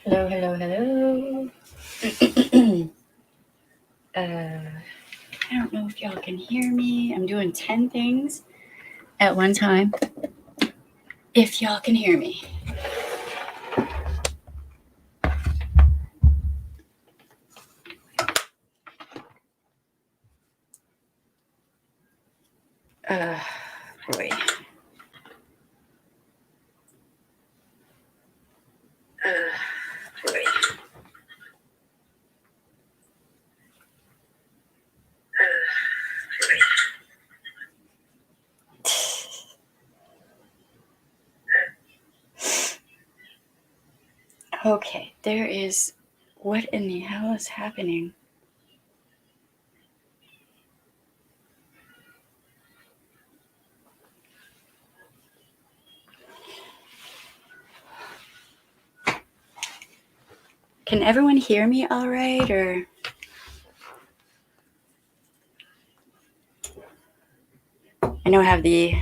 Hello, hello, hello. I don't know if y'all can hear me. I'm doing 10 things at one time. If y'all can hear me. Boy. Boy. Okay, there is. What in the hell is happening? Can everyone hear me all right, or? I know I have the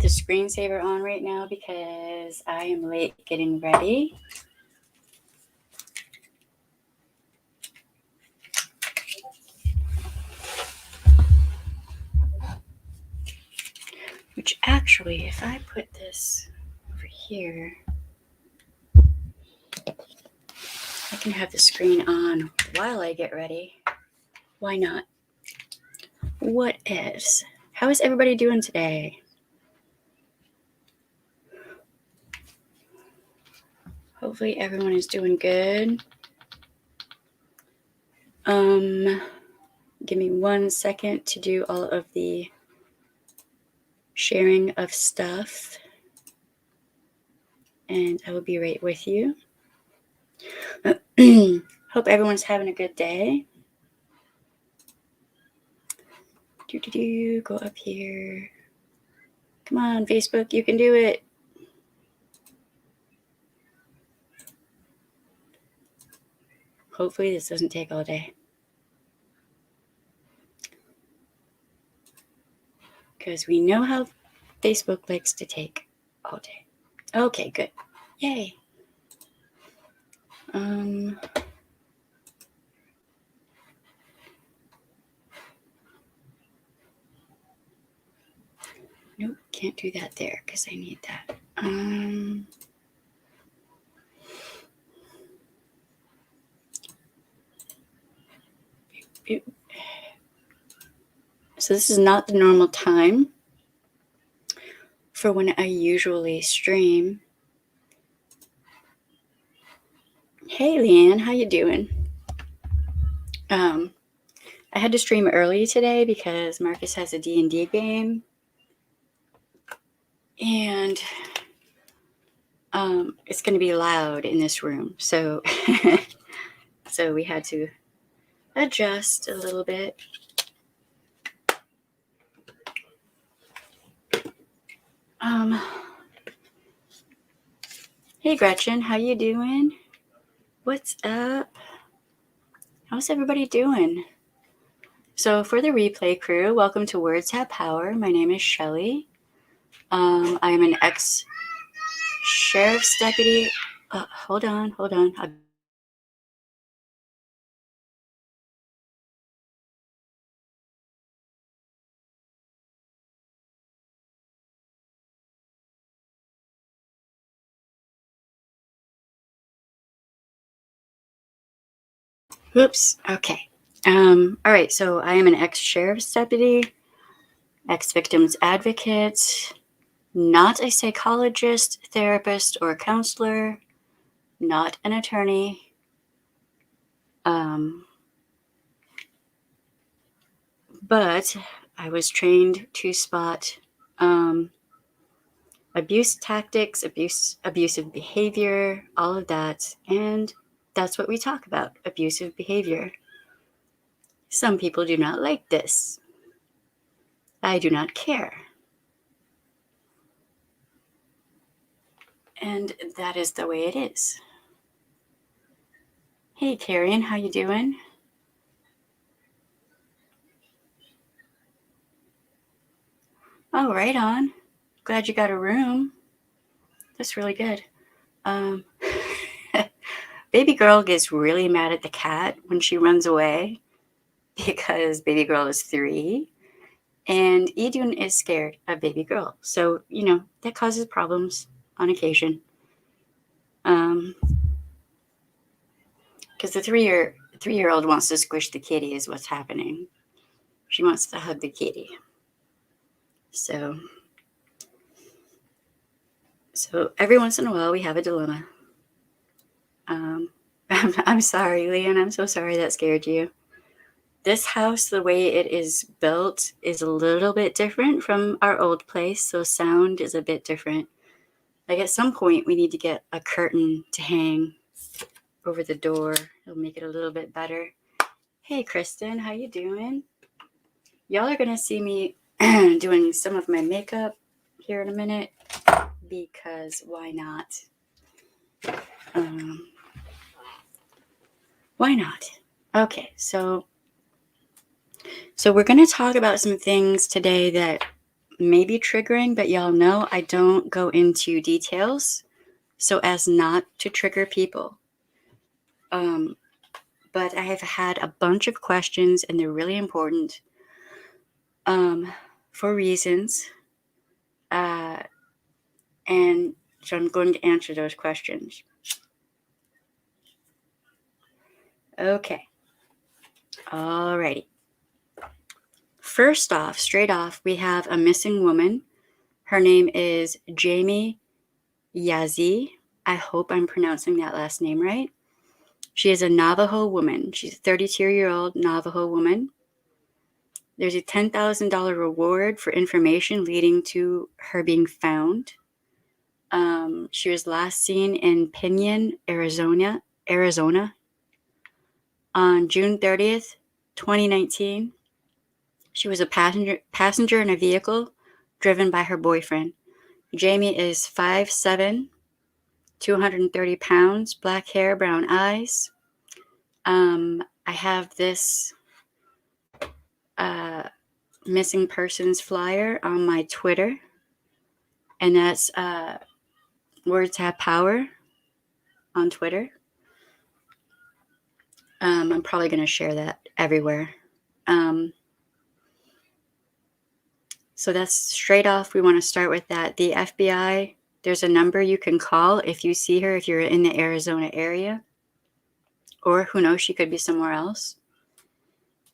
screensaver on right now because I am late getting ready. Which actually, if I put this over here, I can have the screen on while I get ready. Why not? What is? How is everybody doing today? Hopefully everyone is doing good. Give me 1 second to do all of the sharing of stuff, and I will be right with you. Hope everyone's having a good day. Go up here. Come on, Facebook, you can do it. Hopefully this doesn't take all day, because we know how Facebook likes to take all day. Okay, good. Yay. Nope, can't do that there because I need that. So this is not the normal time for when I usually stream. Hey, Leanne, how you doing? I had to stream early today because Marcus has a D&D game, and it's going to be loud in this room, so so we had to adjust a little bit. Hey, Gretchen, how you doing? What's up? How's everybody doing? So for the replay crew, welcome to Words Have Power. My name is Shelly. I'm an ex-sheriff's deputy. Hold on. Oops. Okay. All right. So I am an ex-sheriff's deputy, ex-victims advocate, not a psychologist, therapist, or counselor, not an attorney. But I was trained to spot abuse tactics, abusive behavior, all of that. And that's what we talk about, abusive behavior. Some people do not like this. I do not care. And that is the way it is. Hey, Karen, how you doing? Oh, right on. Glad you got a room. That's really good. Baby girl gets really mad at the cat when she runs away because baby girl is 3. And Idun is scared of baby girl. So, that causes problems on occasion. Because the 3-year-old wants to squish the kitty is what's happening. She wants to hug the kitty. So every once in a while we have a dilemma. I'm sorry, Leon. I'm so sorry that scared you. This house, the way it is built, is a little bit different from our old place, so sound is a bit different. Like at some point, we need to get a curtain to hang over the door. It'll make it a little bit better. Hey, Kristen, how you doing? Y'all are gonna see me doing some of my makeup here in a minute because why not? Why not? Okay, so we're going to talk about some things today that may be triggering, but y'all know I don't go into details so as not to trigger people. But I have had a bunch of questions and they're really important for reasons. And so I'm going to answer those questions. Okay. Alrighty. First off, straight off, we have a missing woman. Her name is Yazzie. I hope I'm pronouncing that last name right. She is a Navajo woman. She's a 32-year-old Navajo woman. There's a $10,000 reward for information leading to her being found. She was last seen in Pinion, Arizona on June 30th, 2019. She was a passenger in a vehicle driven by her boyfriend. Jamie is 5'7", 230 pounds, black hair, brown eyes. I have this missing persons flyer on my Twitter, and that's Words Have Power on Twitter. I'm probably going to share that everywhere. So that's straight off. We want to start with that. The FBI, there's a number you can call if you see her, if you're in the Arizona area. Or who knows, she could be somewhere else.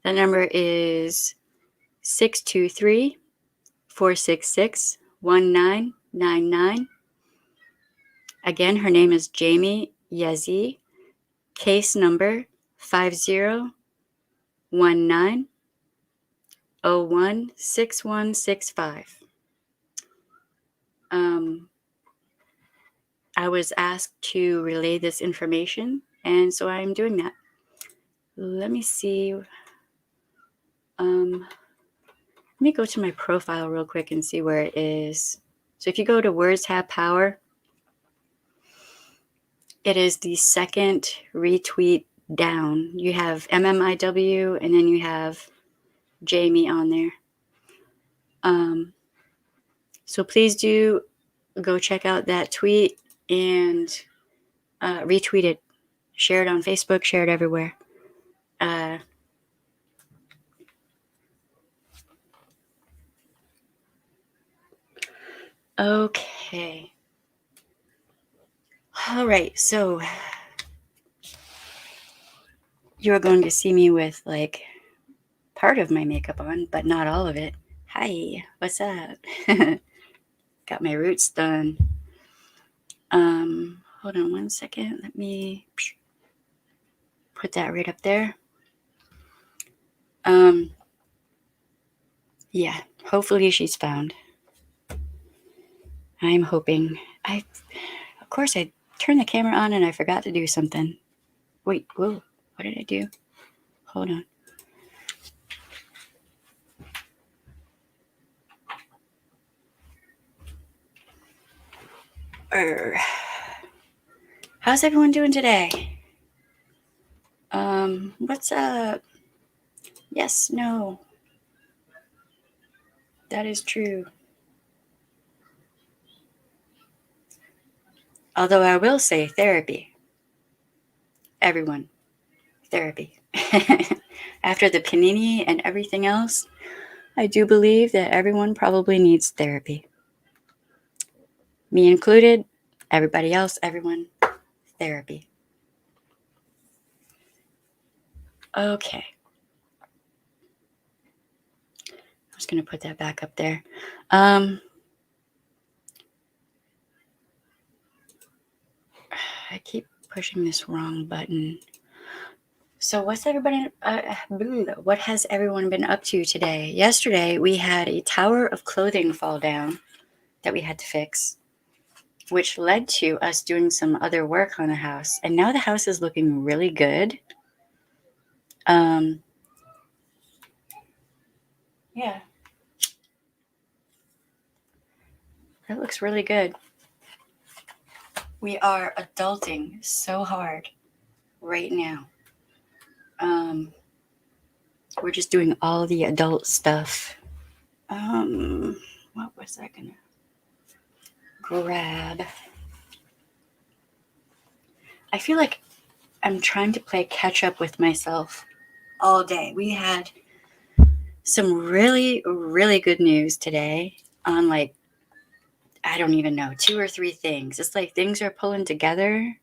That number is 623-466-1999. Again, her name is Jamie Yazzie. Case number 5019-016165. I was asked to relay this information, and so I'm doing that. Let me see. Let me go to my profile real quick and see where it is. So if you go to Words Have Power, it is the second retweet down. You have MMIW, and then you have Jamie on there. So please do go check out that tweet and retweet it. Share it on Facebook. Share it everywhere. Okay. All right. So you're going to see me with like part of my makeup on, but not all of it. Hi, what's up? Got my roots done. Hold on one second. Let me put that right up there. Yeah, hopefully she's found. I'm hoping. Of course, I turned the camera on and I forgot to do something. Wait, whoa, what did I do? Hold on. How's everyone doing today? What's up? Yes, no. That is true. Although I will say therapy. Everyone, therapy. After the panini and everything else, I do believe that everyone probably needs therapy. Me included, everybody else, everyone, therapy. Okay. I was going to put that back up there. I keep pushing this wrong button. So what has everyone been up to today? Yesterday, we had a tower of clothing fall down that we had to fix, which led to us doing some other work on the house. And now the house is looking really good. Yeah. That looks really good. We are adulting so hard right now. We're just doing all the adult stuff. What was I gonna grab? I feel like I'm trying to play catch up with myself all day. We had some really, really good news today on, like, I don't even know, 2 or 3 things. It's like things are pulling together.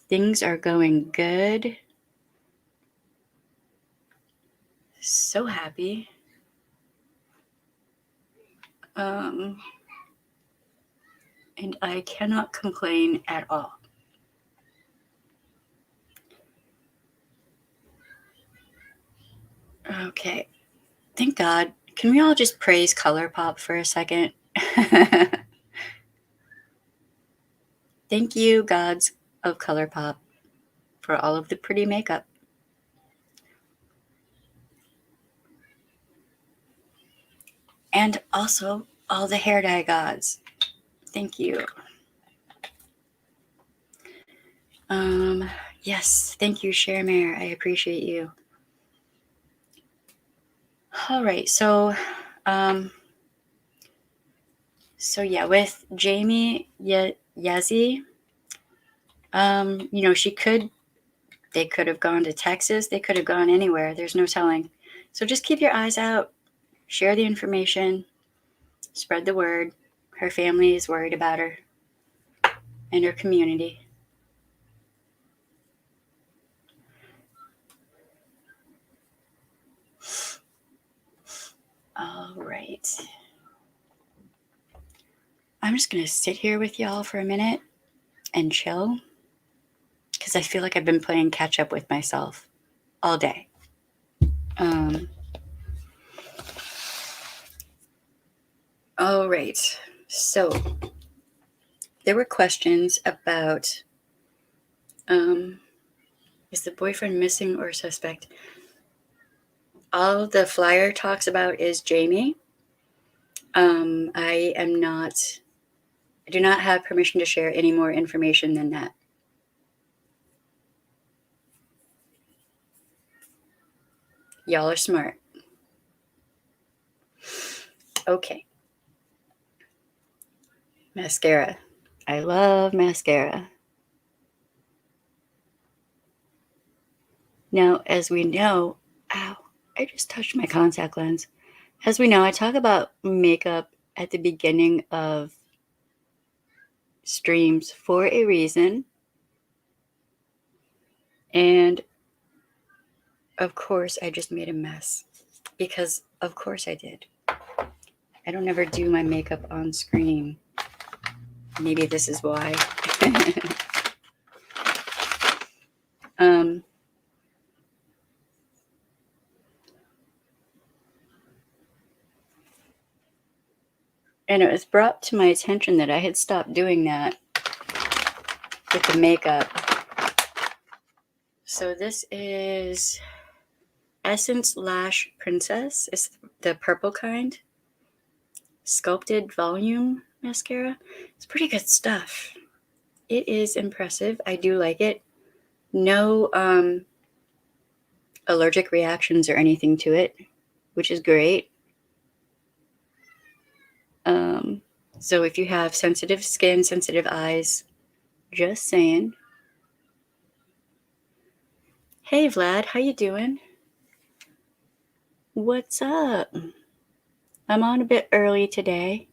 Things are going good. So happy. And I cannot complain at all. Okay. Thank God. Can we all just praise Colourpop for a second? Thank you, gods of Colourpop, for all of the pretty makeup. And also all the hair dye gods. Thank you. Yes, thank you, Sharemare. I appreciate you. All right, so yeah, with Jamie Yazzie, they could have gone to Texas, they could have gone anywhere. There's no telling. So just keep your eyes out, share the information, spread the word. Her family is worried about her and her community. All right. I'm just going to sit here with y'all for a minute and chill because I feel like I've been playing catch up with myself all day. All right. So there were questions about is the boyfriend missing or suspect? All the flyer talks about is Jamie. I do not have permission to share any more information than that. Y'all are smart. Okay. Mascara. I love mascara. Now, as we know, ow, I just touched my contact lens. As we know, I talk about makeup at the beginning of streams for a reason. And of course, I just made a mess because of course I did. I don't ever do my makeup on screen. Maybe this is why. And it was brought to my attention that I had stopped doing that with the makeup. So this is Essence Lash Princess. It's the purple kind. Sculpted Volume Mascara. It's pretty good stuff. It is impressive. I do like it. No allergic reactions or anything to it, which is great. So if you have sensitive skin, sensitive eyes, just saying. Hey Vlad, how you doing? What's up? I'm on a bit early today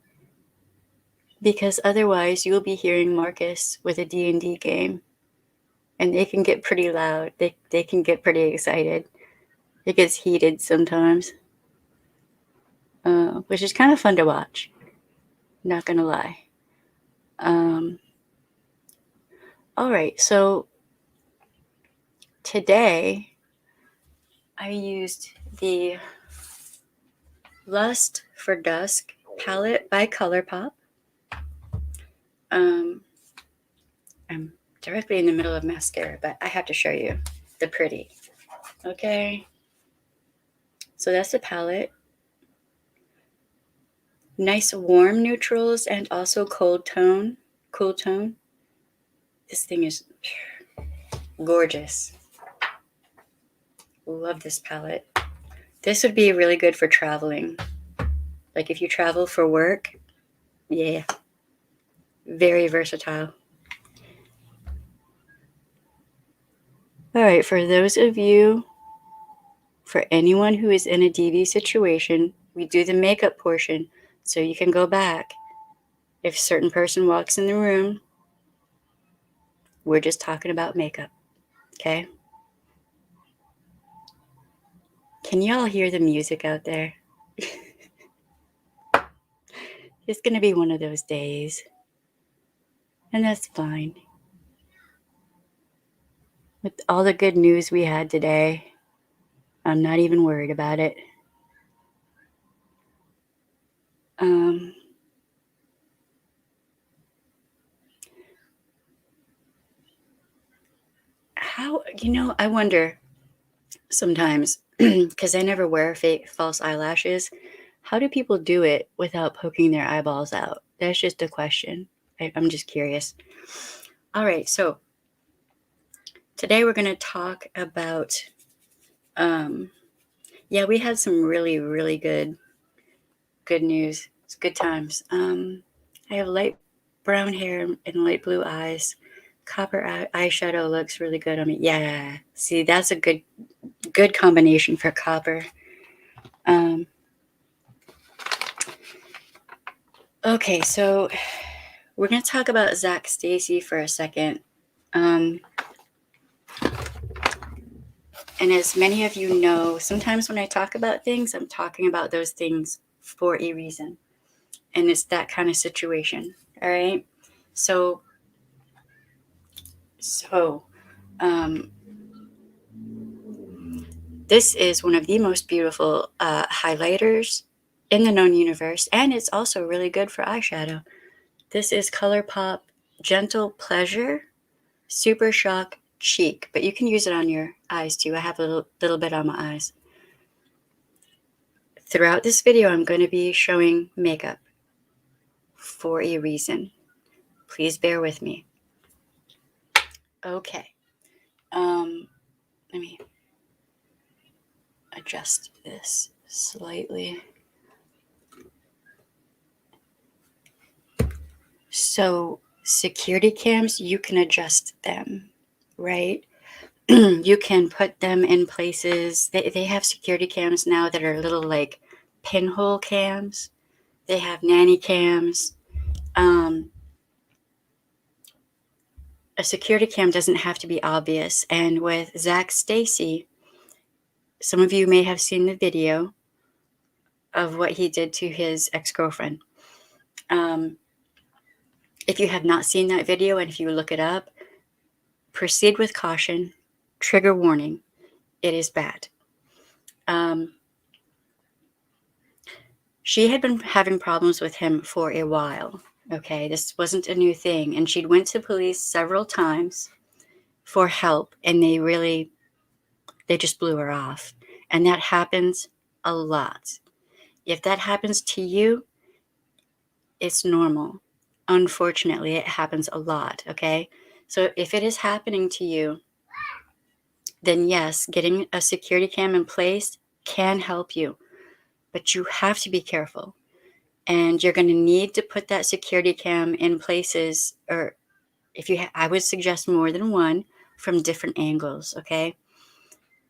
because otherwise you'll be hearing Marcus with a D&D game. And they can get pretty loud. They can get pretty excited. It gets heated sometimes, which is kind of fun to watch. Not gonna lie. All right, so today I used the Lust for Dusk palette by Colourpop. I'm directly in the middle of mascara, but I have to show you the pretty. Okay, so that's the palette. Nice warm neutrals and also cool tone. This thing is gorgeous. Love this palette. This would be really good for traveling. Like if you travel for work, yeah. Very versatile. All right, for those of you, for anyone who is in a DV situation, we do the makeup portion so you can go back. If a certain person walks in the room, we're just talking about makeup, okay? Can y'all hear the music out there? It's going to be one of those days, and that's fine. With all the good news we had today, I'm not even worried about it. I wonder sometimes, because I never wear fake false eyelashes, how do people do it without poking their eyeballs out? That's just a question. I'm just curious. All right, so today we're going to talk about, we had some really, really good news. It's good times. I have light brown hair and light blue eyes. Copper eyeshadow looks really good on me. Yeah, see, that's a good combination for copper. Okay, so we're going to talk about Zack Stacy for a second. And as many of you know, sometimes when I talk about things, I'm talking about those things for a reason. And it's that kind of situation, all right? So this is one of the most beautiful highlighters in the known universe, and it's also really good for eyeshadow. This is Colourpop Gentle Pleasure Super Shock Cheek, but you can use it on your eyes too. I have a little bit on my eyes. Throughout this video, I'm going to be showing makeup for a reason. Please bear with me. Okay. Let me adjust this slightly. So security cams, you can adjust them, right? You can put them in places. They have security cams now that are little like pinhole cams. They have nanny cams. A security cam doesn't have to be obvious. And with Zack Stacy, some of you may have seen the video of what he did to his ex-girlfriend. If you have not seen that video, and if you look it up, proceed with caution. Trigger warning. It is bad. She had been having problems with him for a while. Okay, this wasn't a new thing. And she'd went to police several times for help, and they just blew her off. And that happens a lot. If that happens to you, it's normal. Unfortunately, it happens a lot, okay? So if it is happening to you, then yes, getting a security cam in place can help you. But you have to be careful. And you're going to need to put that security cam in places, or if you I would suggest more than one, from different angles, okay?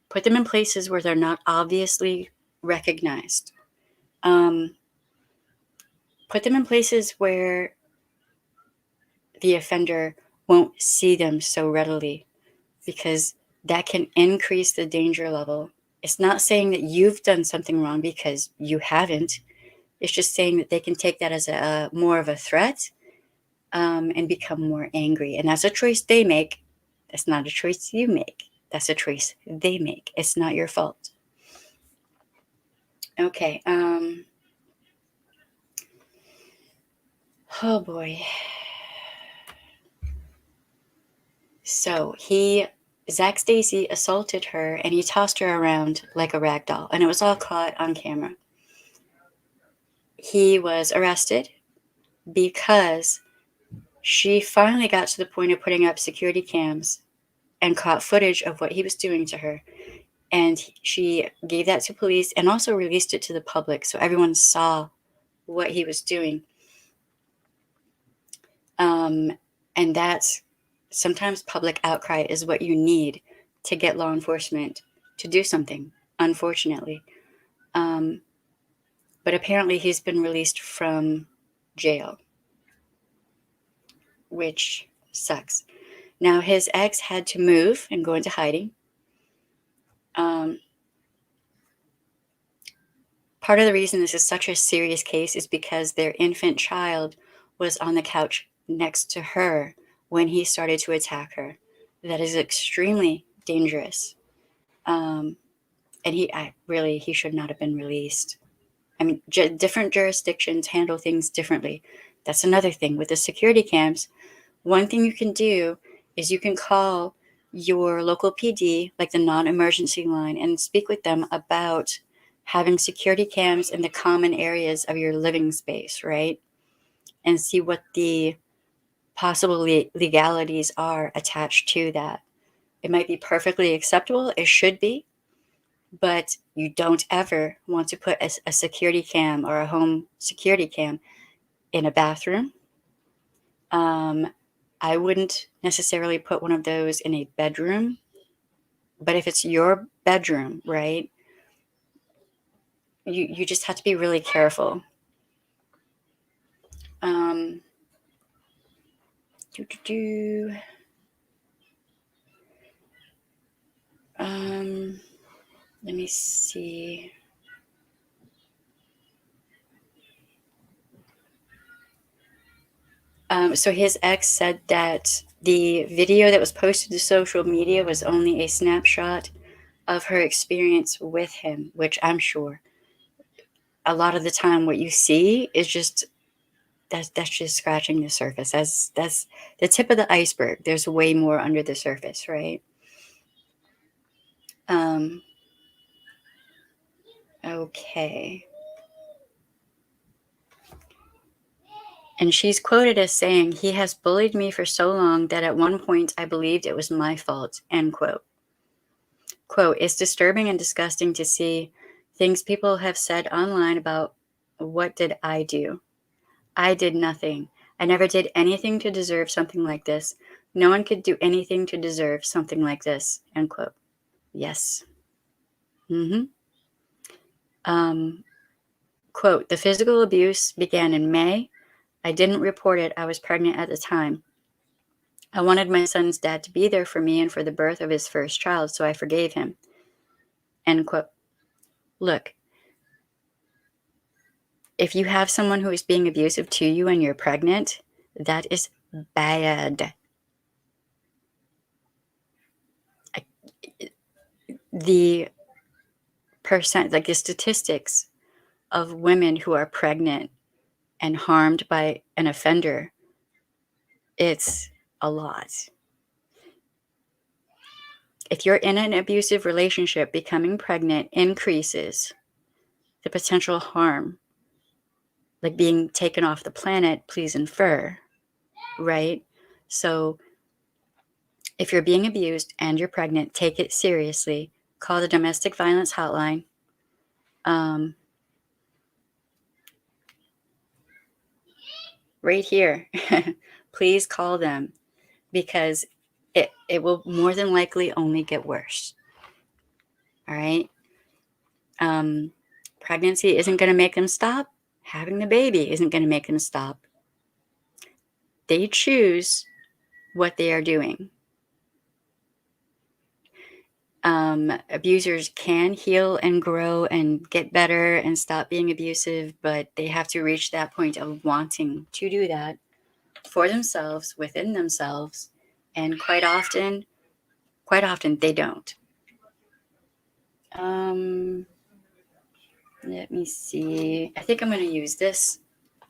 Put them in places where they're not obviously recognized. Put them in places where the offender won't see them so readily, because that can increase the danger level. It's not saying that you've done something wrong, because you haven't. It's just saying that they can take that as a more of a threat, and become more angry. And that's a choice they make. That's not a choice you make. That's a choice they make. It's not your fault. Okay. Oh boy. So Zack Stacy assaulted her, and he tossed her around like a rag doll, and it was all caught on camera. He was arrested because she finally got to the point of putting up security cams and caught footage of what he was doing to her. And she gave that to police and also released it to the public, so everyone saw what he was doing. And that's sometimes public outcry is what you need to get law enforcement to do something, unfortunately. But apparently he's been released from jail, which sucks. Now, his ex had to move and go into hiding. Part of the reason this is such a serious case is because their infant child was on the couch next to her when he started to attack her. That is extremely dangerous. And he should not have been released. I mean, different jurisdictions handle things differently. That's another thing with the security cams. One thing you can do is you can call your local PD, like the non-emergency line, and speak with them about having security cams in the common areas of your living space, right? And see what the possible legalities are attached to that. It might be perfectly acceptable. It should be. But you don't ever want to put a security cam or a home security cam in a bathroom. I wouldn't necessarily put one of those in a bedroom. But if it's your bedroom, right, you just have to be really careful. Let me see. So his ex said that the video that was posted to social media was only a snapshot of her experience with him, which I'm sure a lot of the time what you see is just that's just scratching the surface. That's the tip of the iceberg. There's way more under the surface, right? Okay. And she's quoted as saying, "He has bullied me for so long that at one point I believed it was my fault," end quote. Quote, "It's disturbing and disgusting to see things people have said online about what did I do? I did nothing. I never did anything to deserve something like this. No one could do anything to deserve something like this," end quote. Yes. Quote, "The physical abuse began in May. I didn't report it. I was pregnant at the time. I wanted my son's dad to be there for me and for the birth of his first child, so I forgave him," end quote. Look, if you have someone who is being abusive to you and you're pregnant, that is bad. The the statistics of women who are pregnant and harmed by an offender, it's a lot. If you're in an abusive relationship, becoming pregnant increases the potential harm, like being taken off the planet, please infer, right? So if you're being abused and you're pregnant, take it seriously. Call the domestic violence hotline. right here. Please call them, because it will more than likely only get worse. All right. Pregnancy isn't going to make them stop. Having the baby isn't going to make them stop. They choose what they are doing. Abusers can heal and grow and get better and stop being abusive, but they have to reach that point of wanting to do that for themselves, within themselves, and quite often they don't. Let me see. I think I'm going to use this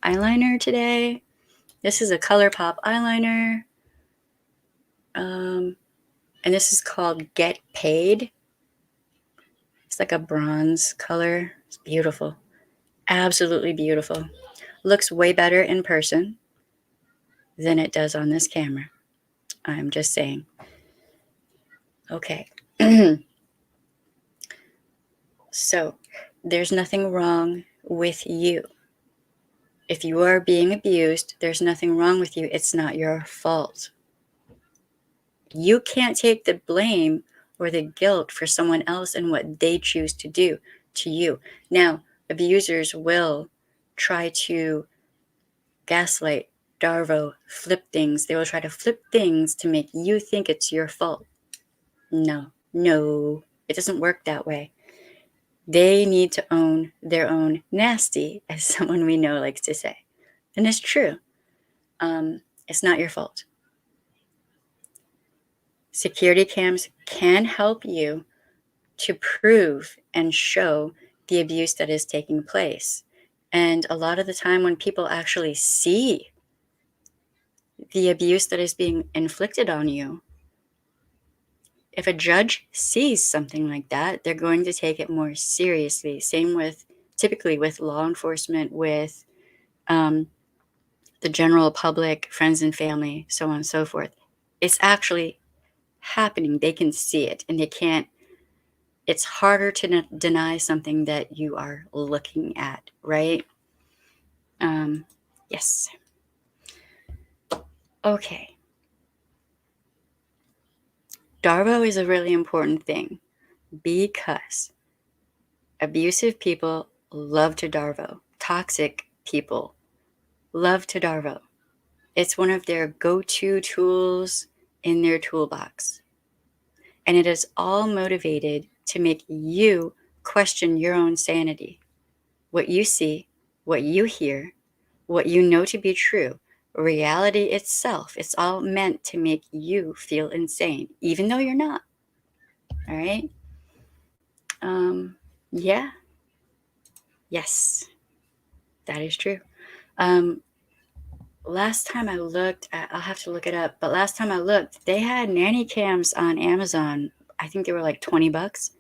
eyeliner today. This is a Colourpop eyeliner. And this is called Get Paid. It's like a bronze color. It's beautiful. Absolutely beautiful. Looks way better in person than it does on this camera. I'm just saying. Okay. So, there's nothing wrong with you. If you are being abused, there's nothing wrong with you. It's not your fault. You can't take the blame or the guilt for someone else and what they choose to do to you. Now, abusers will try to gaslight, darvo, flip things. They will try to flip things to make you think it's your fault. No, it doesn't work that way. They need to own their own nasty, as someone we know likes to say. And it's true. It's not your fault. Security cams can help you to prove and show the abuse that is taking place. And a lot of the time when people actually see the abuse that is being inflicted on you, if a judge sees something like that, they're going to take it more seriously. Same with, typically with law enforcement, with the general public, friends and family, so on and so forth. It's actually happening. They can see it, and it's harder to deny something that you are looking at, right? Yes. Okay. Darvo is a really important thing because abusive people love to darvo. Toxic people love to darvo. It's one of their go-to tools in their toolbox. And it is all motivated to make you question your own sanity. What you see, what you hear, what you know to be true, reality itself, it's all meant to make you feel insane, even though you're not. All right? Yeah. Yes, that is true. Last time I looked, I'll have to look it up, but last time I looked, they had nanny cams on Amazon. I think they were like $20.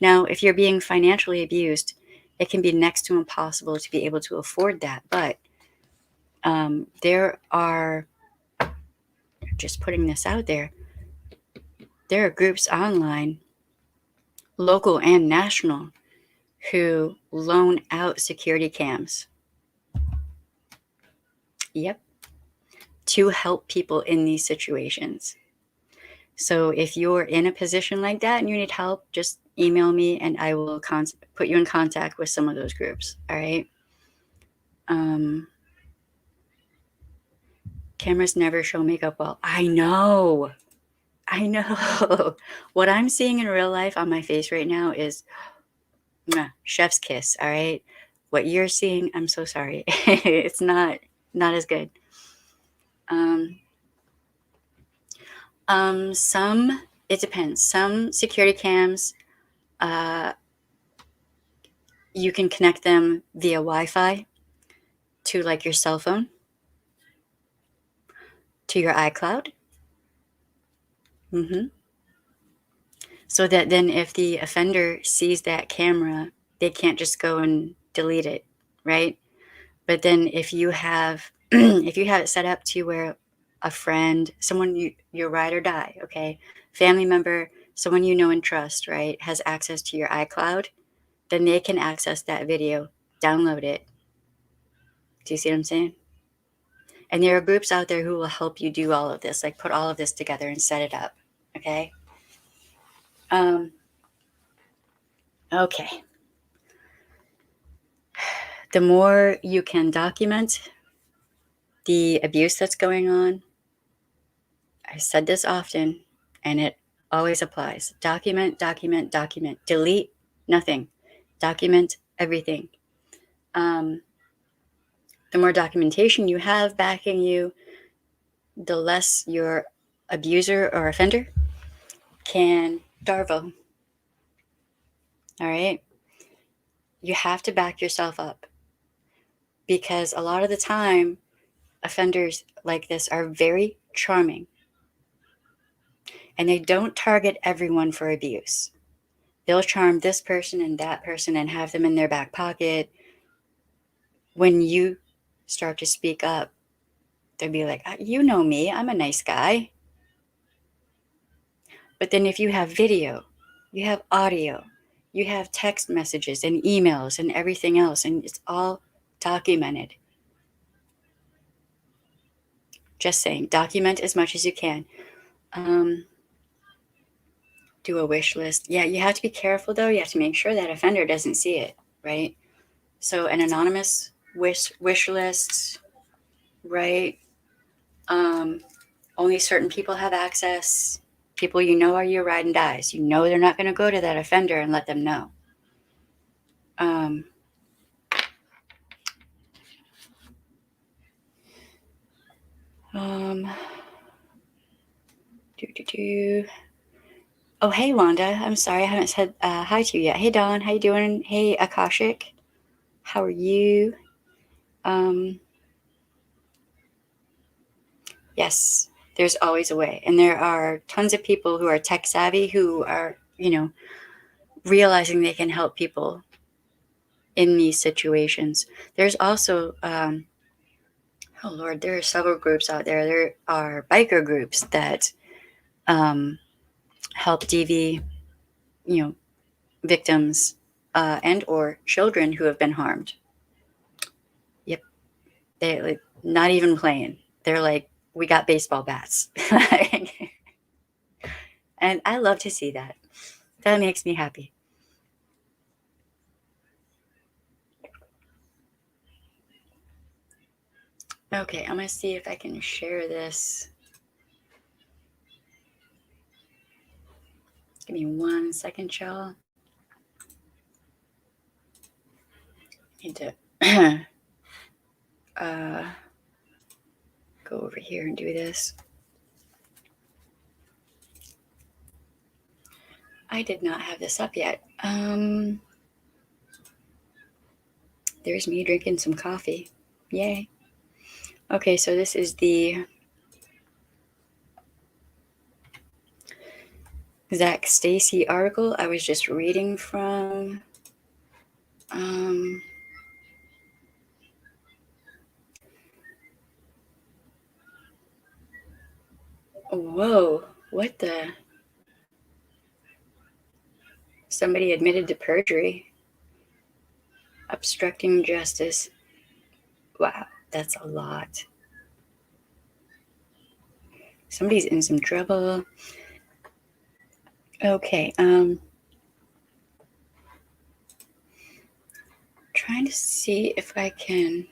Now, if you're being financially abused, it can be next to impossible to be able to afford that. But there are, just putting this out there are groups online, local and national, who loan out security cams. Yep. To help people in these situations. So if you're in a position like that and you need help, just email me and I will put you in contact with some of those groups. All right. Cameras never show makeup well. I know. What I'm seeing in real life on my face right now is chef's kiss. All right. What you're seeing, I'm so sorry. It's not as good. It depends. Some security cams, you can connect them via Wi-Fi to like your cell phone, to your iCloud. So that then if the offender sees that camera, they can't just go and delete it, right? But then if you have if you have it set up to where a friend, someone your ride or die, okay, family member, someone you know and trust, right, has access to your iCloud, then they can access that video, download it. Do you see what I'm saying? And there are groups out there who will help you do all of this, like put all of this together and set it up. Okay. Okay. The more you can document the abuse that's going on, I said this often, and it always applies. Document, document, document. Delete nothing. Document everything. The more documentation you have backing you, the less your abuser or offender can darvo. All right? You have to back yourself up, because a lot of the time, offenders like this are very charming, and they don't target everyone for abuse. They'll charm this person and that person and have them in their back pocket. When you start to speak up, they'll be like, you know me, I'm a nice guy. But then if you have video, you have audio, you have text messages and emails and everything else, and it's all documented. Just saying, document as much as you can. Do a wish list. Yeah, you have to be careful though. You have to make sure that offender doesn't see it, right? So an anonymous wish list, right? Only certain people have access. People you know are your ride and dies. You know they're not going to go to that offender and let them know. Oh, hey, Wanda. I'm sorry I haven't said hi to you yet. Hey, Dawn. How you doing? Hey, Akashic. How are you? Yes, there's always a way. And there are tons of people who are tech savvy who are, realizing they can help people in these situations. There's also, oh Lord, there are several groups out there. There are biker groups that help DV, victims and or children who have been harmed. Yep. They like not even playing. They're like, we got baseball bats. And I love to see that. That makes me happy. Okay, I'm going to see if I can share this. Give me 1 second, y'all. Need to go over here and do this. I did not have this up yet. There's me drinking some coffee. Yay. Okay, so this is the Zack Stacy article I was just reading from. Whoa, what the? Somebody admitted to perjury. Obstructing justice. Wow, that's a lot. Somebody's in some trouble. Okay, trying to see if I can.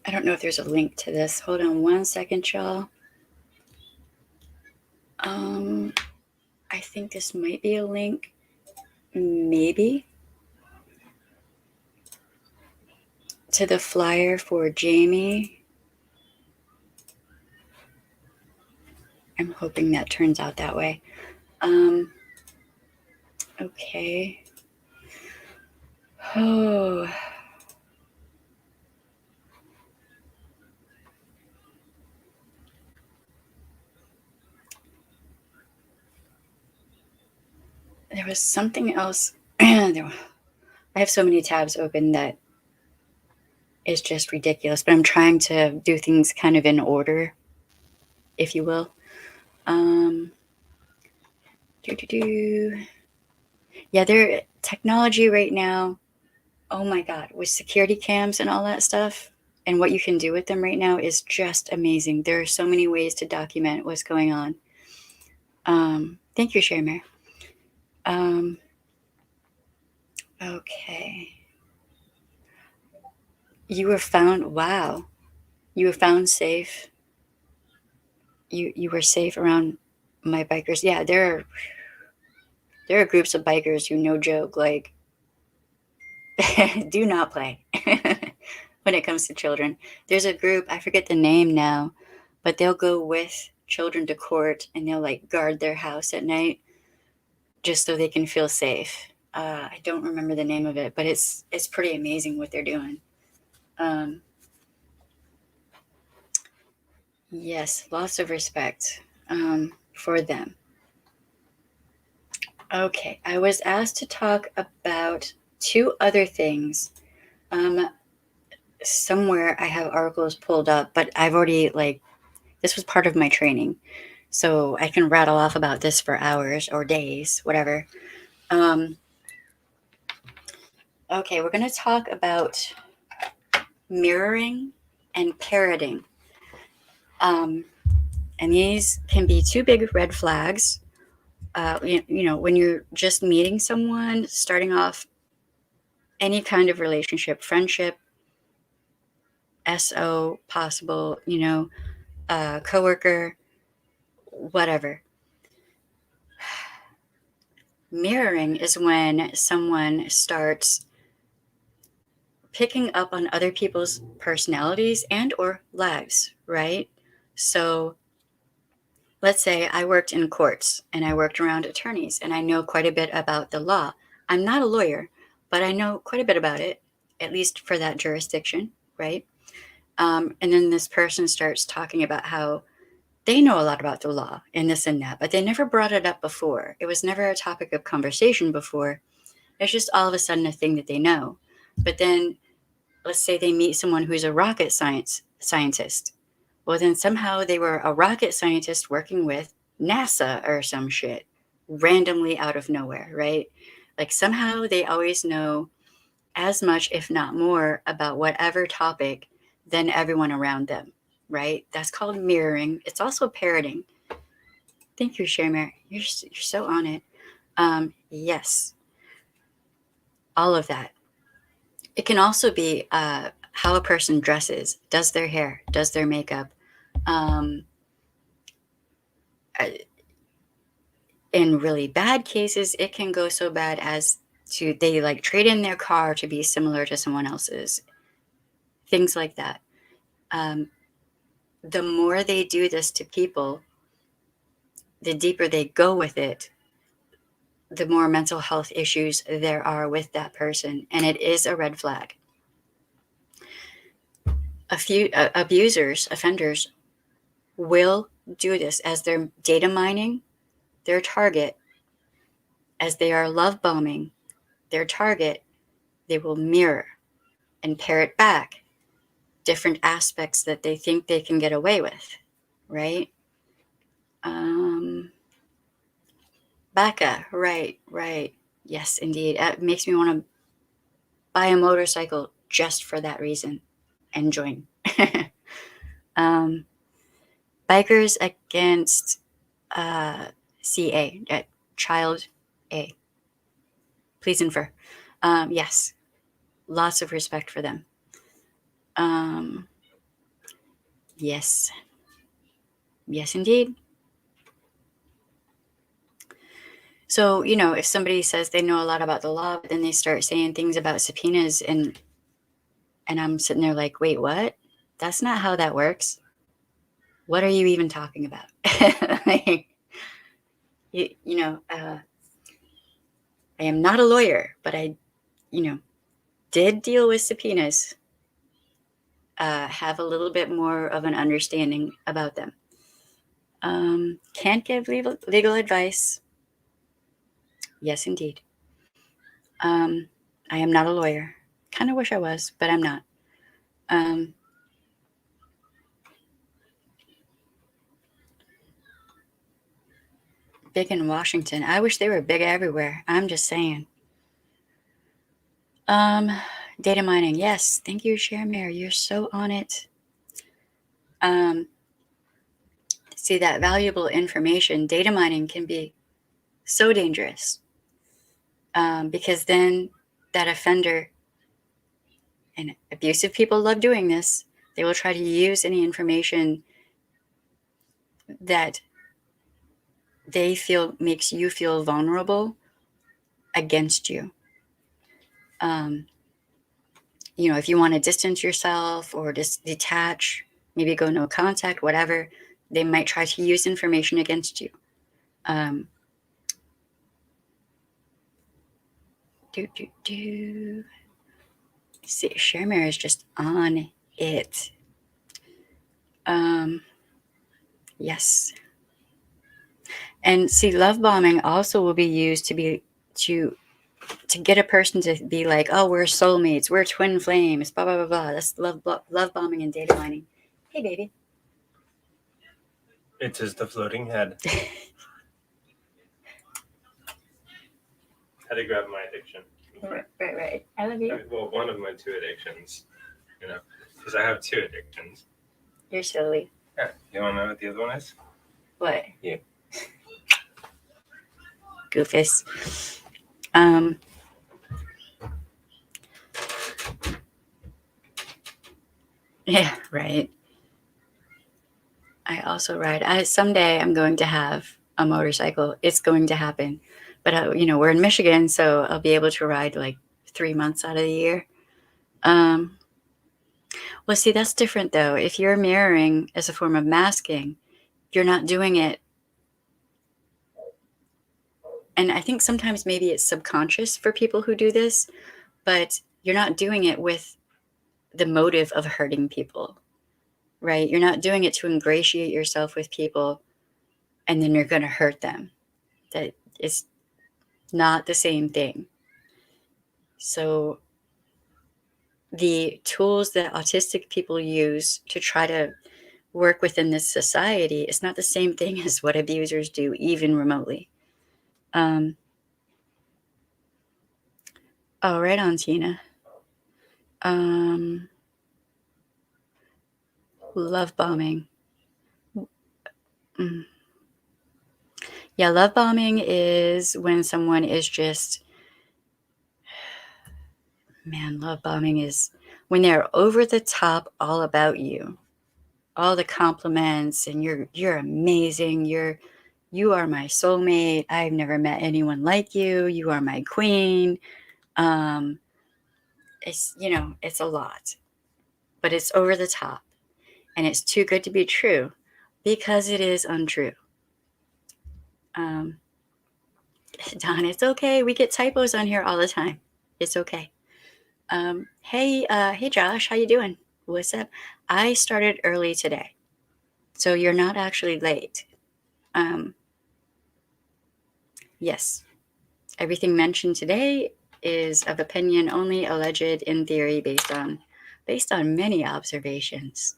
I don't know if there's a link to this. Hold on 1 second, y'all. I think this might be a link. Maybe. To the flyer for Jamie. I'm hoping that turns out that way. Okay. Oh. There was something else. I have so many tabs open that is just ridiculous, but I'm trying to do things kind of in order, if you will. Yeah, their technology right now. oh my God, with security cams and all that stuff and what you can do with them right now is just amazing. There are so many ways to document what's going on. Thank you, Shermer. Okay. You were found, wow. You were found safe. You were safe around my bikers. Yeah, there are groups of bikers who, no joke, like, do not play when it comes to children. There's a group, I forget the name now, but they'll go with children to court and they'll like guard their house at night just so they can feel safe. I don't remember the name of it, but it's pretty amazing what they're doing. Yes, lots of respect for them. Okay, I was asked to talk about two other things. Somewhere I have articles pulled up, but I've already, like, this was part of my training. So I can rattle off about this for hours or days, whatever. Okay, we're going to talk about mirroring and parroting. And these can be two big red flags. When you're just meeting someone, starting off any kind of relationship, friendship, SO, possible, coworker, whatever. Mirroring is when someone starts picking up on other people's personalities and or lives, right? So let's say I worked in courts and I worked around attorneys and I know quite a bit about the law. I'm not a lawyer, but I know quite a bit about it, at least for that jurisdiction, right? And then this person starts talking about how they know a lot about the law and this and that, but they never brought it up before. It was never a topic of conversation before. It's just all of a sudden a thing that they know. But then let's say they meet someone who's a rocket scientist. Well, then somehow they were a rocket scientist working with NASA or some shit randomly out of nowhere, right? Like somehow they always know as much, if not more, about whatever topic than everyone around them, right? That's called mirroring. It's also parroting. Thank you, Shermer. You're so on it. Yes, all of that. It can also be how a person dresses, does their hair, does their makeup. In really bad cases, it can go so bad as to they like trade in their car to be similar to someone else's. Things like that. The more they do this to people, the deeper they go with it, the more mental health issues there are with that person. And it is a red flag. A few abusers, offenders, will do this as they're data mining their target, as they are love bombing their target. They will mirror and parrot back different aspects that they think they can get away with, right? Becca, right. Yes, indeed. It makes me want to buy a motorcycle just for that reason and join. Bikers against CA, child A. Please infer. Yes, lots of respect for them. Yes, indeed. So, if somebody says they know a lot about the law, but then they start saying things about subpoenas and I'm sitting there like, wait, what? That's not how that works. What are you even talking about? Like, I am not a lawyer, but I, did deal with subpoenas, have a little bit more of an understanding about them. Can't give legal advice. Yes, indeed. I am not a lawyer. Kind of wish I was, but I'm not. Big in Washington. I wish they were big everywhere. I'm just saying. Data mining. Yes. Thank you, Sharemare. You're so on it. See, that valuable information, data mining can be so dangerous because then that offender, and abusive people love doing this, they will try to use any information that they feel makes you feel vulnerable against you. If you want to distance yourself or just detach, maybe go no contact, whatever, they might try to use information against you. See, Sharemare is just on it. Yes. And see, love bombing also will be used to get a person to be like, oh, we're soulmates, we're twin flames, blah, blah, blah, blah. That's love bombing and data mining. Hey, baby. It is the floating head. Had to grab my addiction. Right. I love you. Well, one of my two addictions, because I have two addictions. You're silly. Yeah. You want to know what the other one is? What? You. Goofus. Yeah, right. I also ride. Someday I'm going to have a motorcycle. It's going to happen. But, we're in Michigan, so I'll be able to ride like 3 months out of the year. Well, see, that's different, though. If you're mirroring as a form of masking, you're not doing it. And I think sometimes maybe it's subconscious for people who do this, but you're not doing it with the motive of hurting people, right? You're not doing it to ingratiate yourself with people and then you're going to hurt them. That is not the same thing. So the tools that autistic people use to try to work within this society is not the same thing as what abusers do, even remotely. Oh, right on, Tina. Love bombing. Yeah, love bombing is when someone is just, love bombing is when they're over the top all about you. All the compliments and you're amazing. You are my soulmate. I've never met anyone like you. You are my queen. It's it's a lot, but it's over the top and it's too good to be true because it is untrue. Don, it's okay. We get typos on here all the time. It's okay. Hey Josh, how you doing? What's up? I started early today, so you're not actually late. Yes, everything mentioned today is of opinion only, alleged, in theory, based on many observations.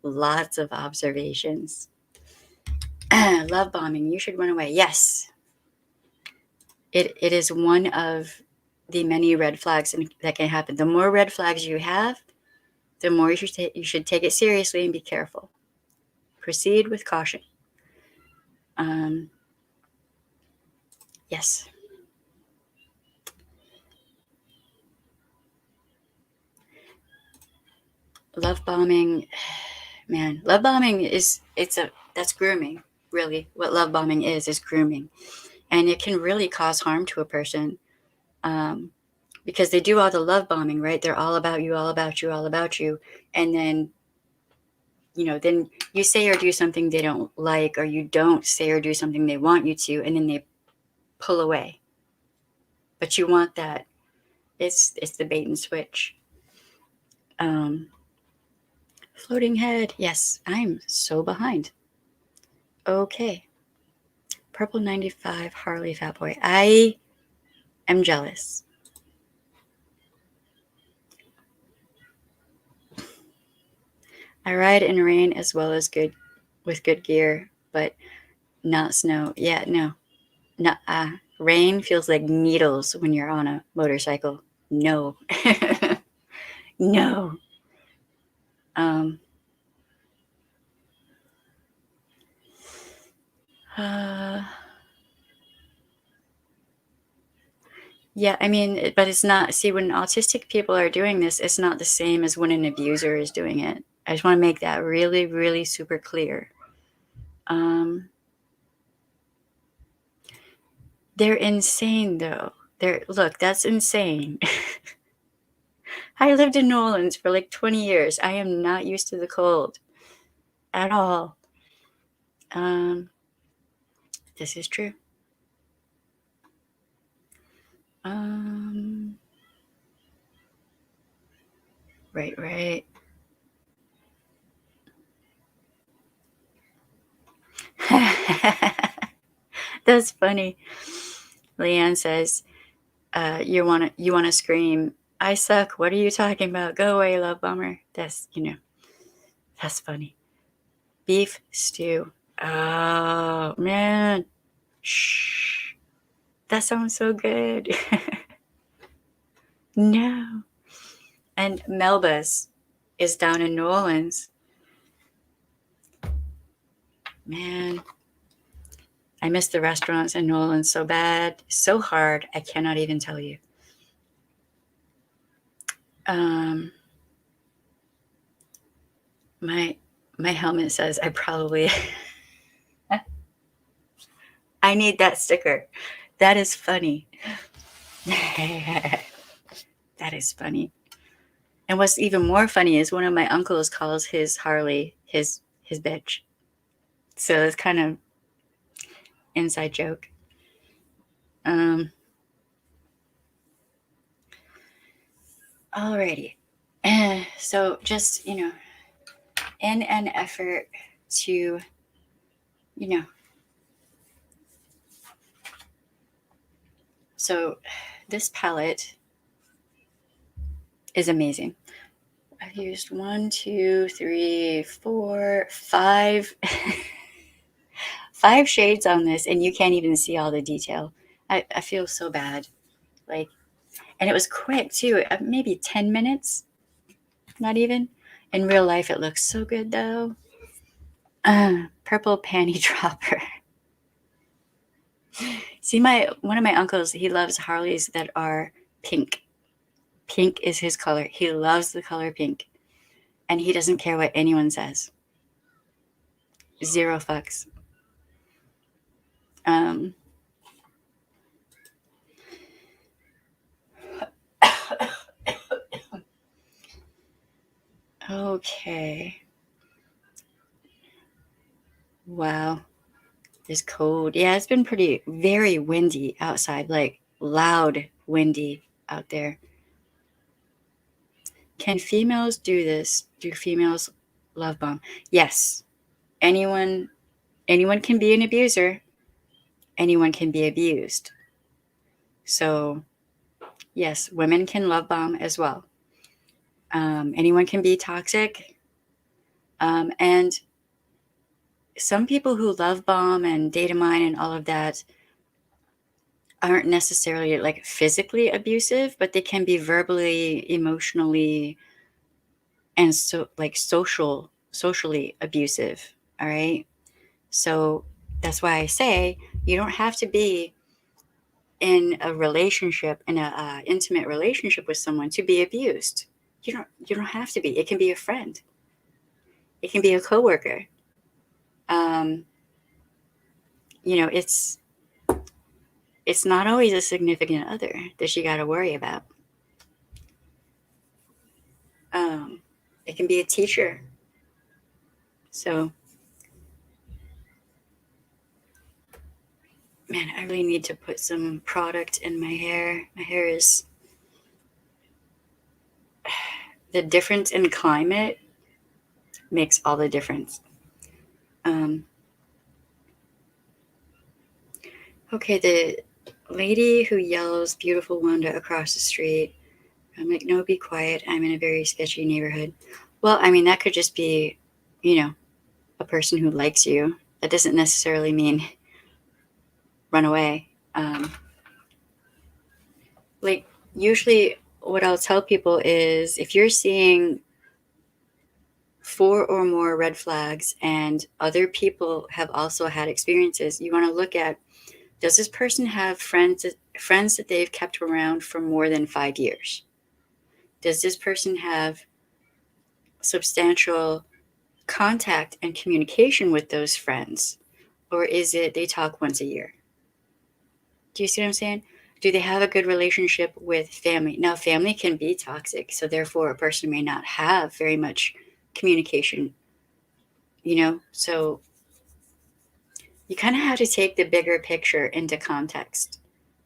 Lots of observations. Love bombing. You should run away. Yes. It is one of the many red flags that can happen. The more red flags you have, the more you should take it seriously and be careful. Proceed with caution. Yes. Love bombing, man. Love bombing that's grooming. Really, what love bombing is grooming, and it can really cause harm to a person, because they do all the love bombing, right? They're all about you, all about you, all about you, and then then you say or do something they don't like, or you don't say or do something they want you to, and then they pull away. But you want that. It's the bait and switch. Floating head. Yes, I'm so behind. Okay. Purple 95 Harley Fat Boy. I am jealous. I ride in rain as well as with good gear, but not snow. Yeah, no. Rain feels like needles when you're on a motorcycle. No. No. Yeah, I mean, but it's not, see, when autistic people are doing this, it's not the same as when an abuser is doing it. I just want to make that really, really super clear. They're insane, though. Look, that's insane. I lived in New Orleans for like 20 years. I am not used to the cold at all. This is true. Right. That's funny. Leanne says, you wanna scream, I suck, what are you talking about? Go away, love bomber. That's that's funny. Beef stew. Oh man. Shh. That sounds so good. No. And Melba's is down in New Orleans. Man, I miss the restaurants in New Orleans so bad, so hard, I cannot even tell you. My helmet says I probably I need that sticker. That is funny. That is funny. And what's even more funny is one of my uncles calls his Harley his bitch. So it's kind of inside joke. Alrighty. So just, in an effort to, so this palette is amazing. I've used 1, 2, 3, 4, 5 5 shades on this, and you can't even see all the detail. I feel so bad. Like, and it was quick too, maybe 10 minutes, not even. In real life, it looks so good though. Purple panty dropper. See, one of my uncles, he loves Harleys that are pink. Pink is his color. He loves the color pink. And he doesn't care what anyone says. 0 fucks. Okay. Wow. It's cold. Yeah, it's been very windy outside, like loud windy out there. Can females do this? Do females love bomb? Yes. Anyone can be an abuser. Anyone can be abused. So, yes, women can love bomb as well. Anyone can be toxic. And some people who love bomb and data mine and all of that aren't necessarily like physically abusive, but they can be verbally, emotionally, and so like socially abusive. All right. So that's why I say you don't have to be in a relationship, in a intimate relationship with someone to be abused. You don't have to be. It can be a friend. It can be a coworker. It's not always a significant other that you got to worry about. It can be a teacher. So, man, I really need to put some product in my hair. My hair is... The difference in climate makes all the difference. Okay, the lady who yells "Beautiful Wanda" across the street. I'm like, no, be quiet. I'm in a very sketchy neighborhood. Well, I mean, that could just be, a person who likes you. That doesn't necessarily mean run away. Like, usually what I'll tell people is if you're seeing 4 or more red flags and other people have also had experiences, you want to look at, does this person have friends that they've kept around for more than 5 years? Does this person have substantial contact and communication with those friends? Or is it they talk once a year? Do you see what I'm saying? Do they have a good relationship with family? Now, family can be toxic, so therefore a person may not have very much communication, So you kind of have to take the bigger picture into context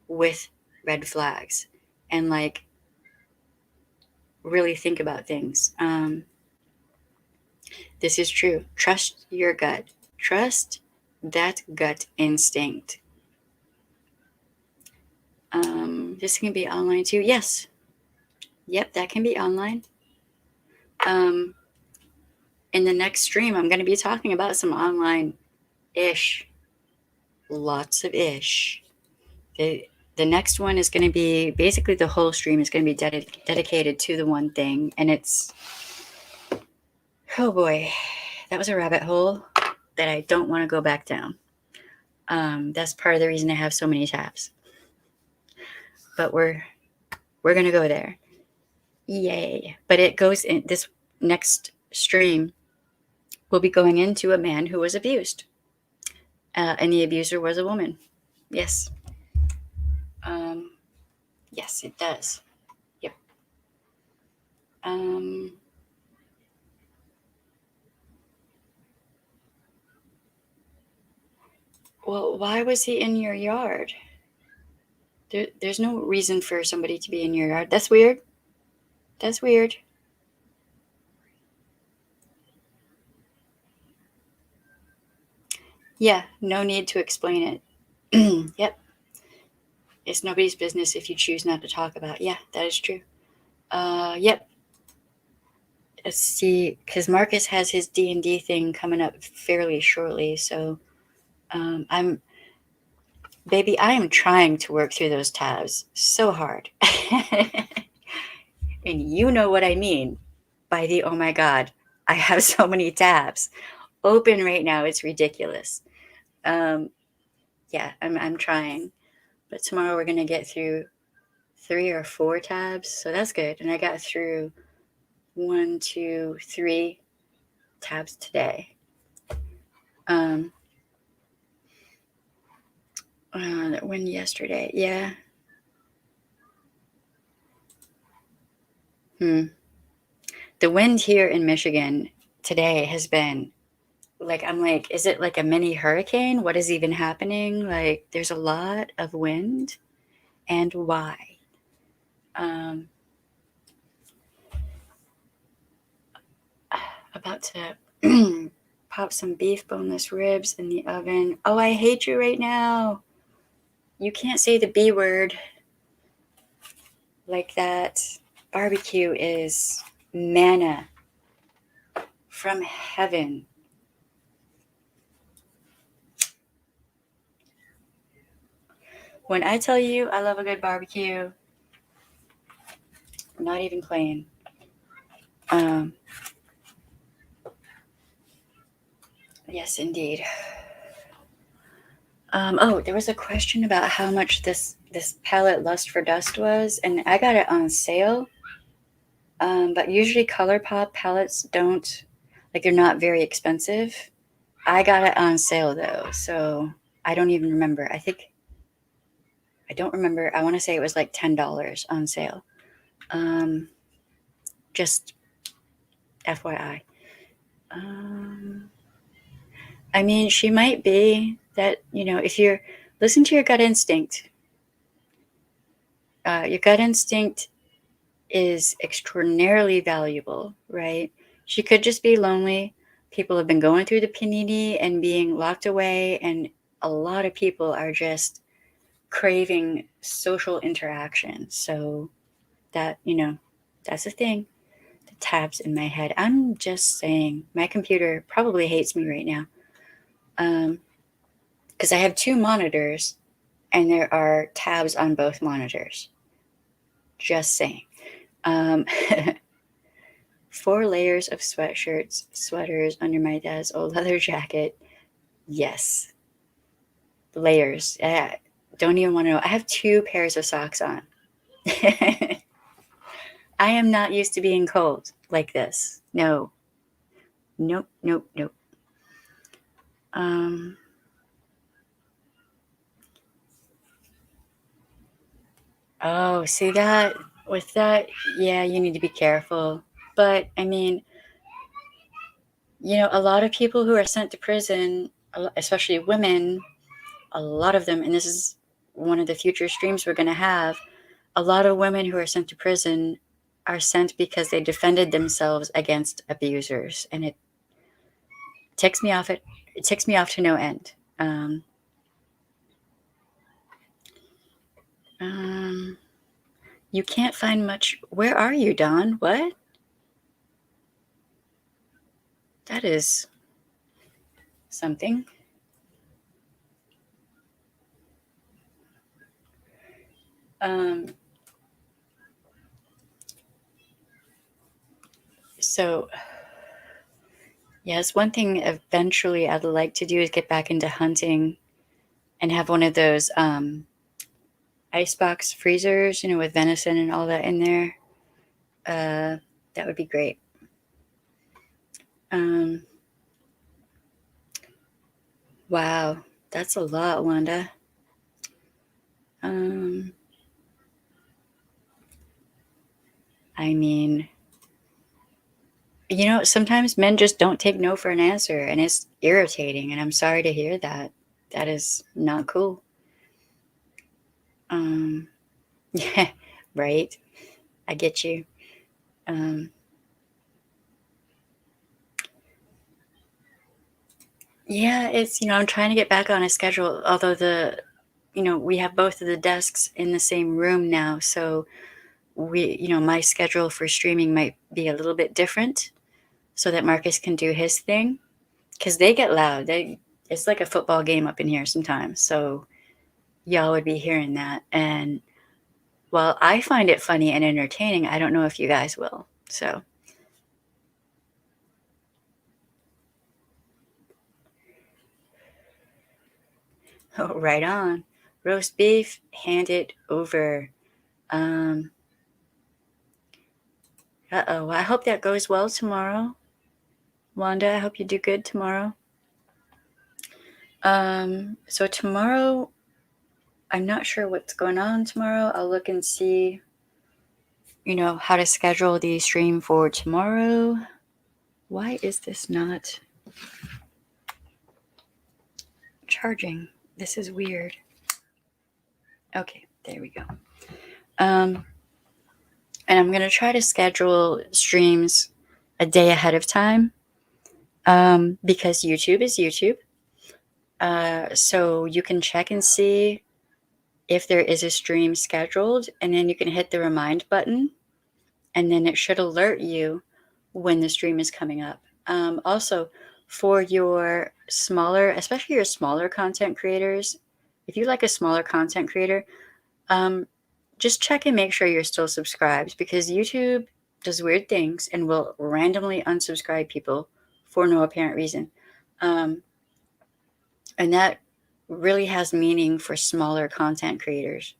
with red flags and like really think about things. This is true. Trust your gut. Trust that gut instinct. This can be online too. Yes. Yep, that can be online. In the next stream, I'm going to be talking about some online-ish. Lots of ish. The next one is going to be, basically the whole stream is going to be dedicated to the one thing. And it's, oh boy, that was a rabbit hole that I don't want to go back down. That's part of the reason I have so many tabs. But we're going to go there. Yay. But it goes in this next stream. We'll be going into a man who was abused. And the abuser was a woman. Yes. Yes, it does. Yep. Well, why was he in your yard? There's no reason for somebody to be in your yard. That's weird. That's weird. Yeah, no need to explain it. Yep. It's nobody's business if you choose not to talk about it. Yeah, that is true. Yep. Let's see, because Marcus has his D&D thing coming up fairly shortly, so I am trying to work through those tabs so hard. And you know what I mean by the, oh my God, I have so many tabs open right now. It's ridiculous. Yeah, I'm trying. But tomorrow we're going to get through 3 or 4 tabs. So that's good. And I got through 1, 2, 3 tabs today. That one yesterday. Yeah. The wind here in Michigan today has been like, I'm like, is it like a mini hurricane? What is even happening? Like, there's a lot of wind. And why? About to pop some beef boneless ribs in the oven. Oh, I hate you right now. You can't say the B word like that. Barbecue is manna from heaven. When I tell you I love a good barbecue, I'm not even playing. Yes, indeed. Oh, there was a question about how much this palette Lust for Dust was, and I got it on sale. But usually Colourpop palettes don't, like, they're not very expensive. I got it on sale though, so I don't even remember. I don't remember. I want to say it was like $10 on sale. Just FYI. I mean, she might be that, if you're, listen to your gut instinct. Your gut instinct is extraordinarily valuable, right? She could just be lonely. People have been going through the panini and being locked away, and a lot of people are just craving social interaction. So that, that's the thing. The tabs in my head. I'm just saying, my computer probably hates me right now. Because I have 2 monitors and there are tabs on both monitors. Just saying. 4 layers of sweatshirts, sweaters under my dad's old leather jacket. Yes. Layers. Don't even want to know. I have 2 pairs of socks on. I am not used to being cold like this. No. Nope, nope, nope. Oh, see that? With that, yeah, you need to be careful. But, I mean, a lot of people who are sent to prison, especially women, a lot of them, and this is one of the future streams we're going to have, a lot of women who are sent to prison are sent because they defended themselves against abusers, and it ticks me off. It ticks me off to no end. You can't find much. Where are you, Dawn? What? That is something. So, yes, one thing eventually I'd like to do is get back into hunting and have one of those icebox freezers, with venison and all that in there. That would be great. Wow, that's a lot, Wanda. I mean, sometimes men just don't take no for an answer, and it's irritating, and I'm sorry to hear that. That is not cool. Yeah, right. I get you. Yeah, it's, I'm trying to get back on a schedule, although we have both of the desks in the same room now, so my schedule for streaming might be a little bit different so that Marcus can do his thing, because they get loud. It's like a football game up in here sometimes, so y'all would be hearing that. And while I find it funny and entertaining, I don't know if you guys will. So, oh, right on. Roast beef, hand it over. I hope that goes well tomorrow. Wanda, I hope you do good tomorrow. So tomorrow, I'm not sure what's going on tomorrow. I'll look and see, how to schedule the stream for tomorrow. Why is this not charging? This is weird. Okay, there we go. And I'm going to try to schedule streams a day ahead of time, because YouTube is YouTube. So you can check and see if there is a stream scheduled, and then you can hit the remind button, and then it should alert you when the stream is coming up. Also, for your smaller, especially your smaller content creators, if you like a smaller content creator, just check and make sure you're still subscribed, because YouTube does weird things and will randomly unsubscribe people for no apparent reason. And that really has meaning for smaller content creators.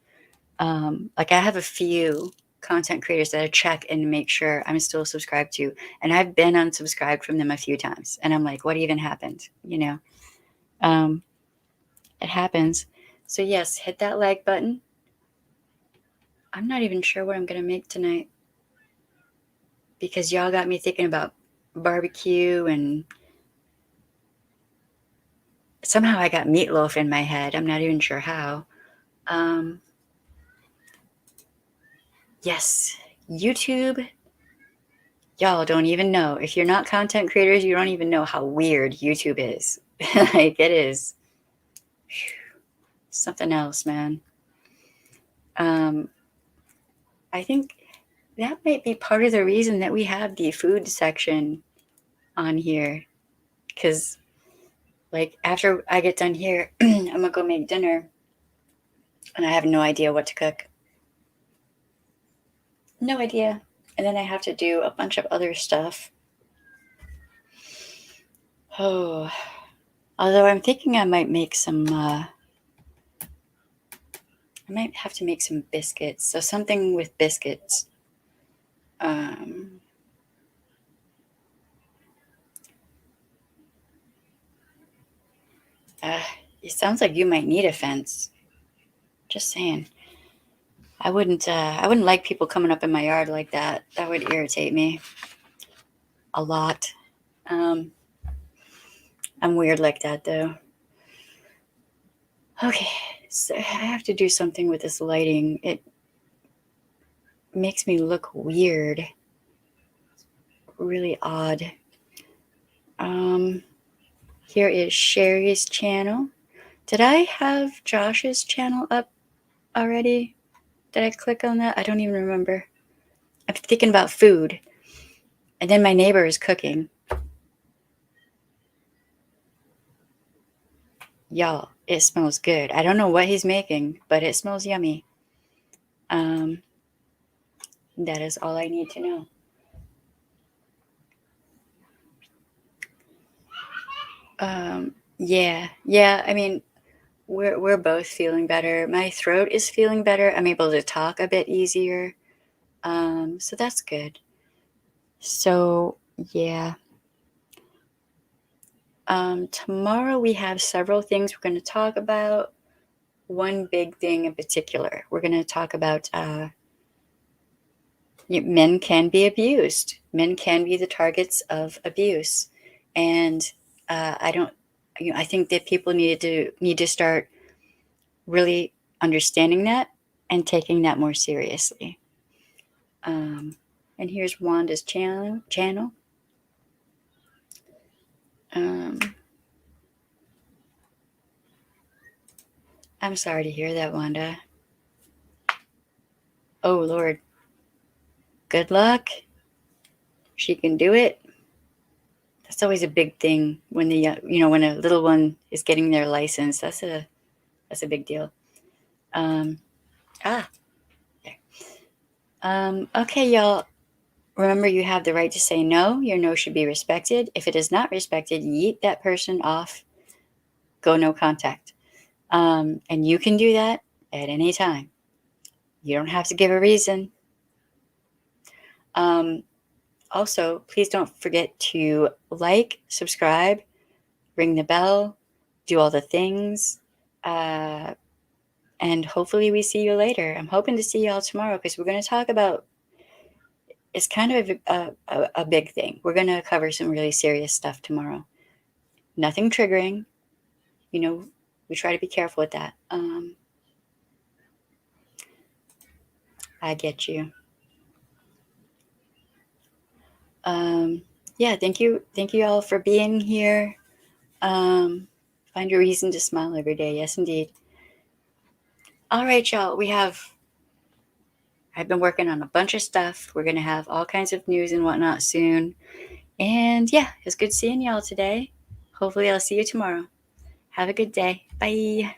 Like I have a few content creators that I check and make sure I'm still subscribed to, and I've been unsubscribed from them a few times, and I'm like, what even happened? It happens. So yes, hit that like button. I'm not even sure what I'm gonna make tonight, because y'all got me thinking about barbecue, and somehow I got meatloaf in my head. I'm not even sure how. Yes, YouTube. Y'all don't even know. If you're not content creators, you don't even know how weird YouTube is. Like, it is something else, man. I think that might be part of the reason that we have the food section on here. Because, like, after I get done here, I'm going to go make dinner. And I have no idea what to cook. No idea. And then I have to do a bunch of other stuff. Oh, although I'm thinking I might make some, I might have to make some biscuits. So something with biscuits. It sounds like you might need a fence. Just saying. I wouldn't like people coming up in my yard like that. That would irritate me a lot. I'm weird like that though. Okay, so I have to do something with this lighting. It makes me look weird. Really odd. Here is Sherry's channel. Did I have Josh's channel up already? Did I click on that? I don't even remember. I'm thinking about food. And then my neighbor is cooking. Y'all, it smells good. I don't know what he's making, but it smells yummy. That is all I need to know. Yeah. I mean, we're both feeling better. My throat is feeling better. I'm able to talk a bit easier. So that's good. So yeah. Tomorrow we have several things we're going to talk about. One big thing in particular, we're going to talk about men can be abused. Men can be the targets of abuse, and I think that people need to start really understanding that and taking that more seriously. And here's Wanda's channel. I'm sorry to hear that, Wanda. Oh Lord. Good luck. She can do it. That's always a big thing when when a little one is getting their license. That's a big deal. Okay, y'all. Remember, you have the right to say no. Your no should be respected. If it is not respected, yeet that person off. Go no contact. And you can do that at any time. You don't have to give a reason. Also, please don't forget to like, subscribe, ring the bell, do all the things. And hopefully we see you later. I'm hoping to see y'all tomorrow because we're going to talk about, it's kind of a big thing. We're going to cover some really serious stuff tomorrow. Nothing triggering. We try to be careful with that. I get you. Yeah, thank you all for being here. Find a reason to smile every day. Yes, indeed. All right, y'all. I've been working on a bunch of stuff. We're going to have all kinds of news and whatnot soon. And yeah, it's good seeing y'all today. Hopefully I'll see you tomorrow. Have a good day. Bye.